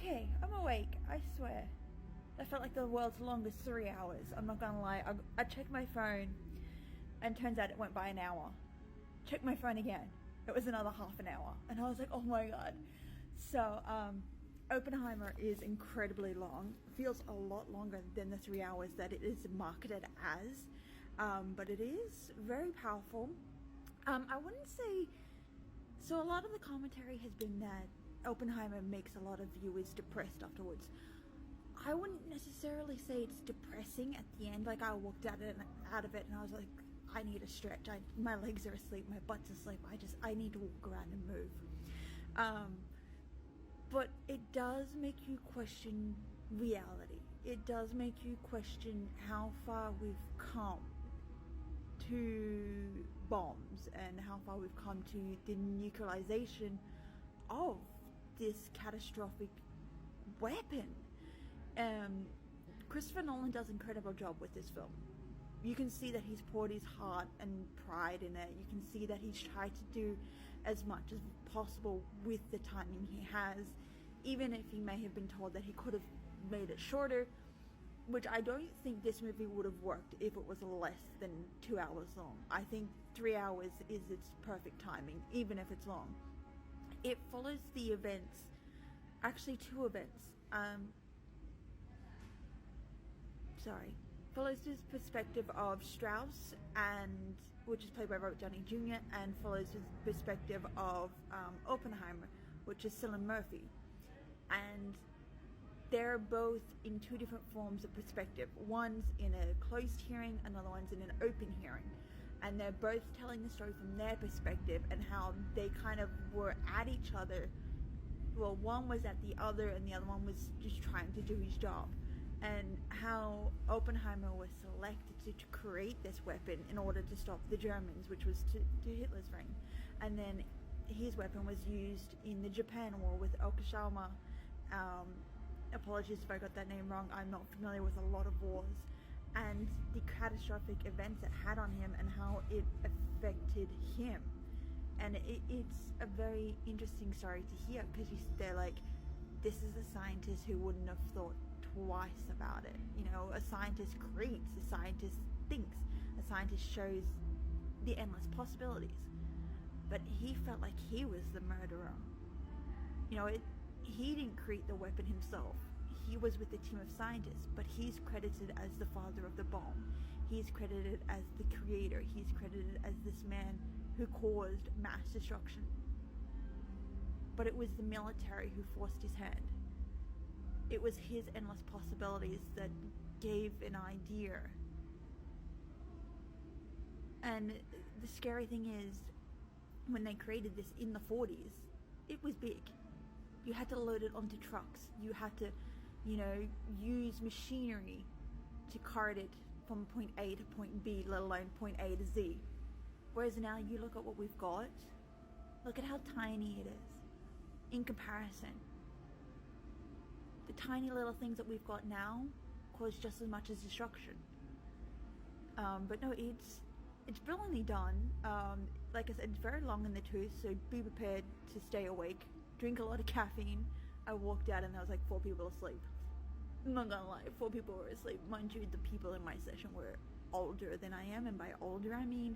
Okay, I'm awake, I swear. That felt like the world's longest 3 hours. I'm not gonna lie. I checked my phone and turns out it went by an hour. Checked my phone again. It was another half an hour. And I was like, oh my god. So, Oppenheimer is incredibly long. Feels a lot longer than the 3 hours that it is marketed as. But it is very powerful. I wouldn't say... So a lot of the commentary has been that Oppenheimer makes a lot of viewers depressed afterwards. I wouldn't necessarily say it's depressing at the end. Like, I walked out of it and I was like, I need a stretch. My legs are asleep, my butt's asleep. I need to walk around and move. But it does make you question reality. It does make you question how far we've come to bombs and how far we've come to the nuclearization of this catastrophic weapon. Christopher Nolan does an incredible job with this film. You can see that he's poured his heart and pride in it. You can see that he's tried to do as much as possible with the timing he has, even if he may have been told that he could have made it shorter, which I don't think this movie would have worked if it was less than 2 hours long. I think 3 hours is its perfect timing, even if it's long. It follows the events, actually two events, follows this perspective of Strauss, which is played by Robert Downey Jr., and follows the perspective of Oppenheimer, which is Cillian Murphy. And they're both in two different forms of perspective. One's in a closed hearing, another one's in an open hearing. And they're both telling the story from their perspective and how they kind of were at each other. Well, one was at the other and the other one was just trying to do his job. And how Oppenheimer was selected to create this weapon in order to stop the Germans, which was to Hitler's reign. And then his weapon was used in the Japan War with Okashima. Apologies if I got that name wrong. I'm not familiar with a lot of wars. And the catastrophic events it had on him and how it affected him. And it's a very interesting story to hear, because they're like, this is a scientist who wouldn't have thought twice about it. You know, a scientist creates, a scientist thinks, a scientist shows the endless possibilities. But he felt like he was the murderer. You know, he didn't create the weapon himself. He was with a team of scientists, but he's credited as the father of the bomb. He's credited as the creator. He's credited as this man who caused mass destruction. But it was the military who forced his hand. It was his endless possibilities that gave an idea. And the scary thing is, when they created this in the 40s, it was big. You had to load it onto trucks. You had to, use machinery to cart it from point A to point B, let alone point A to Z. Whereas now you look at what we've got, look at how tiny it is in comparison. The tiny little things that we've got now cause just as much as destruction. But no, it's brilliantly done. Like I said, it's very long in the tooth, so be prepared to stay awake. Drink a lot of caffeine. I walked out and there was like 4 people asleep. I'm not gonna lie, 4 people were asleep. Mind you, the people in my session were older than I am, and by older I mean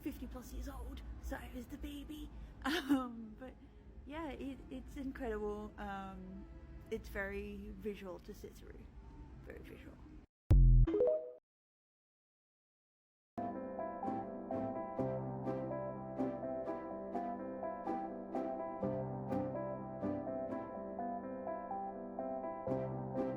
50 plus years old. So I was the baby. But yeah, it's incredible. It's very visual to sit through. Very visual.